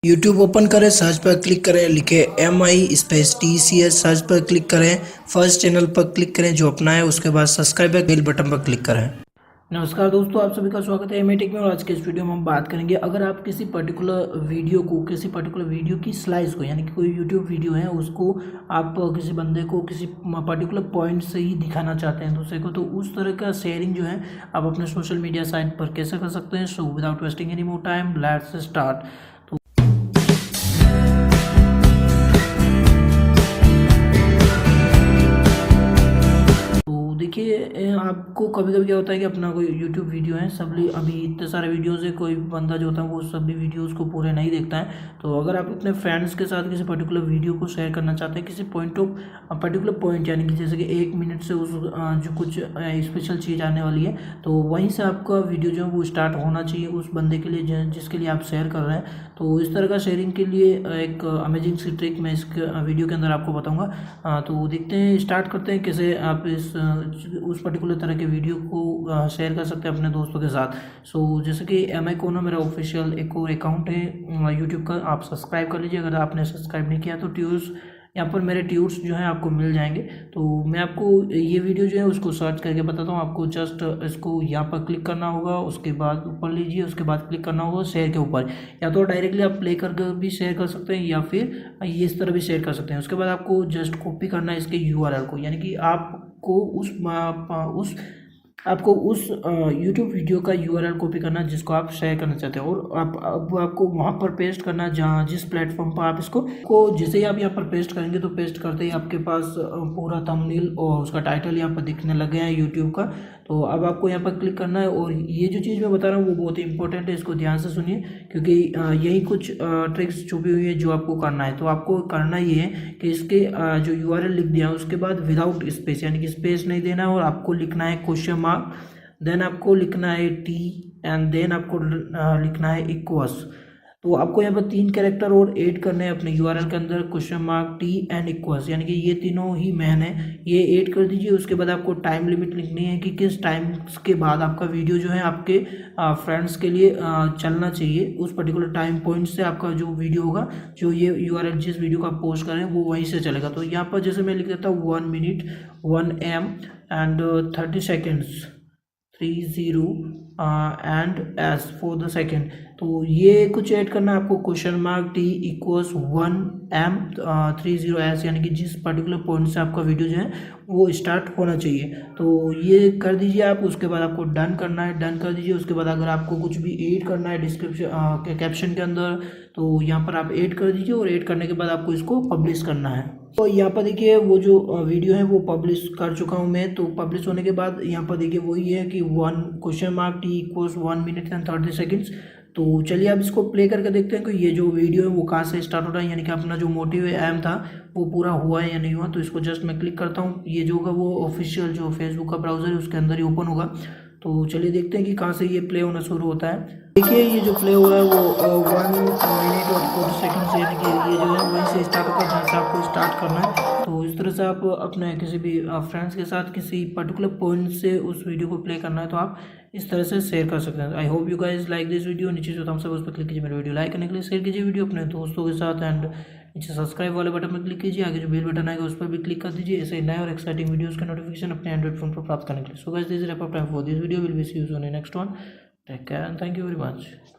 YouTube open करें, search पर click करें, लिखे MI स्पेस TCH, सर्च पर क्लिक करें, फर्स्ट चैनल पर क्लिक करें जो अपना है, उसके बाद सब्सक्राइब बेल बटन पर क्लिक करें। नमस्कार दोस्तों, आप सभी का स्वागत है MI टेक में। और आज के इस वीडियो में हम बात करेंगे, अगर आप किसी पर्टिकुलर वीडियो की स्लाइस को, यानी कि कोई यूट्यूब वीडियो है उसको आप किसी बंदे को किसी पर्टिकुलर पॉइंट से ही दिखाना चाहते हैं दूसरे को, तो उस तरह का शेयरिंग जो है आप अपने सोशल मीडिया साइट पर कैसे कर सकते हैं। So without wasting any more time, let's start. देखिए, आपको कभी कभी क्या होता है कि अपना कोई यूट्यूब वीडियो है, अभी इतने सारे वीडियोज़ है, कोई बंदा जो होता है वो सभी वीडियोज़ को पूरे नहीं देखता है। तो अगर आप अपने फ्रेंड्स के साथ किसी पर्टिकुलर वीडियो को शेयर करना चाहते हैं, किसी पर्टिकुलर पॉइंट, यानी कि जैसे कि 1 मिनट से उस जो कुछ स्पेशल चीज़ आने वाली है, तो वहीं से आपका वीडियो जो है वो स्टार्ट होना चाहिए उस बंदे के लिए जिसके लिए आप शेयर कर रहे हैं। तो इस तरह का शेयरिंग के लिए एक अमेजिंग सी ट्रिक मैं इस वीडियो के अंदर आपको बताऊँगा। तो देखते हैं, स्टार्ट करते हैं कैसे आप उस पर्टिकुलर तरह के वीडियो को शेयर कर सकते हैं अपने दोस्तों के साथ। सो जैसे कि MI कोना मेरा ऑफिशियल एक और अकाउंट है यूट्यूब का, आप सब्सक्राइब कर लीजिए। अगर आपने सब्सक्राइब नहीं किया तो ट्यूर्स, यहाँ पर मेरे ट्यूर्स जो हैं आपको मिल जाएंगे। तो मैं आपको ये वीडियो जो है उसको सर्च करके बताता हूँ। आपको जस्ट इसको यहाँ पर क्लिक करना होगा, उसके बाद ऊपर लीजिए, उसके बाद क्लिक करना होगा शेयर के ऊपर, या तो डायरेक्टली आप प्ले करके भी शेयर कर सकते हैं या फिर ये इस तरह भी शेयर कर सकते हैं। उसके बाद आपको जस्ट कॉपी करना है इसके URL को, यानी कि आपको उस यूट्यूब वीडियो का URL कॉपी करना जिसको आप शेयर करना चाहते हैं, और आपको वहाँ पर पेस्ट करना जहाँ जिस प्लेटफॉर्म पर आप इसको जैसे ही आप यहाँ पर पेस्ट करेंगे तो पेस्ट करते ही आपके पास पूरा थंबनेल और उसका टाइटल यहाँ पर दिखने लग गया है यूट्यूब का। तो अब आपको यहाँ पर क्लिक करना है, और ये जो चीज़ मैं बता रहा हूँ वो बहुत ही इंपॉर्टेंट है, इसको ध्यान से सुनिए, क्योंकि यही कुछ ट्रिक्स छुपी हुई है जो आपको करना है। तो आपको करना ये है कि इसके जो URL लिख दिया उसके बाद विदाउट स्पेस, यानी कि स्पेस नहीं देना है, और आपको लिखना है क्वेश्चन मार्क, देन आपको लिखना है T, एंड देन आपको लिखना है इक्वस। तो आपको यहाँ पर 3 कैरेक्टर और ऐड करने हैं अपने URL के अंदर, question mark, T and equals, यानी कि ये तीनों ही मैन है, ये ऐड कर दीजिए। उसके बाद आपको टाइम लिमिट लिखनी है कि किस टाइम के बाद आपका वीडियो जो है आपके फ्रेंड्स के लिए चलना चाहिए। उस पर्टिकुलर टाइम पॉइंट से आपका जो वीडियो होगा, जो ये URL जिस वीडियो का आप पोस्ट करें वो वहीं से चलेगा। तो यहाँ पर जैसे मैं लिख देता हूँ 1 minute 1 AM and 30 seconds 30 and S for the second. तो ये कुछ ऐड करना है आपको, question mark, T equals 1 M 30 S, यानी कि जिस पर्टिकुलर पॉइंट से आपका वीडियो जो है वो स्टार्ट होना चाहिए। तो ये कर दीजिए आप। उसके बाद आपको डन करना है, डन कर दीजिए। उसके बाद अगर आपको कुछ भी ऐड करना है डिस्क्रिप्शन कैप्शन के अंदर, तो यहाँ पर आप ऐड कर दीजिए, और ऐड करने के बाद आपको इसको पब्लिश करना है। तो यहाँ पर देखिए वो जो वीडियो है वो पब्लिश कर चुका हूँ मैं। तो पब्लिश होने के बाद यहाँ पर देखिए वही है कि 1 question mark T equals 1 minute and 30 seconds. तो चलिए अब इसको प्ले करके देखते हैं कि ये जो वीडियो है वो कहाँ से स्टार्ट हो रहा है, यानी कि अपना जो मोटिव एम था वो पूरा हुआ है या नहीं हुआ। तो इसको जस्ट मैं क्लिक करता हूँ, ये जो होगा वो ऑफिशियल जो फेसबुक का ब्राउज़र है उसके अंदर ही ओपन होगा। तो चलिए देखते हैं कि कहाँ से ये प्ले होना शुरू होता है। देखिए ये जो प्ले हो रहा है वो 1 मिनट और 40 सेकंड से, यानी कि ये जो है वहीं से स्टार्ट होगा जहाँ से आपको स्टार्ट करना है। तो इस तरह से आप अपने किसी भी फ्रेंड्स के साथ किसी पर्टिकुलर पॉइंट से उस वीडियो को प्ले करना है तो आप इस तरह से शेयर कर सकते हैं। I hope you guys like this video. नीचे जो थम्स अप उस पर क्लिक कीजिए, मेरे वीडियो लाइक करने के लिए, शेयर कीजिए वीडियो अपने दोस्तों के साथ, एंड नीचे सब्सक्राइब वाले बटन पर क्लिक कीजिए, आगे जो बेल बटन आएगा उस पर भी क्लिक कर दीजिए, ऐसे नए और एक्साइटिंग वीडियोस का नोटिफिकेशन अपने एंड्रॉइड फोन पर प्राप्त करने के लिए। So guys, this is wrap up time for this video, will be see you soon in next one. Take care and thank you very much.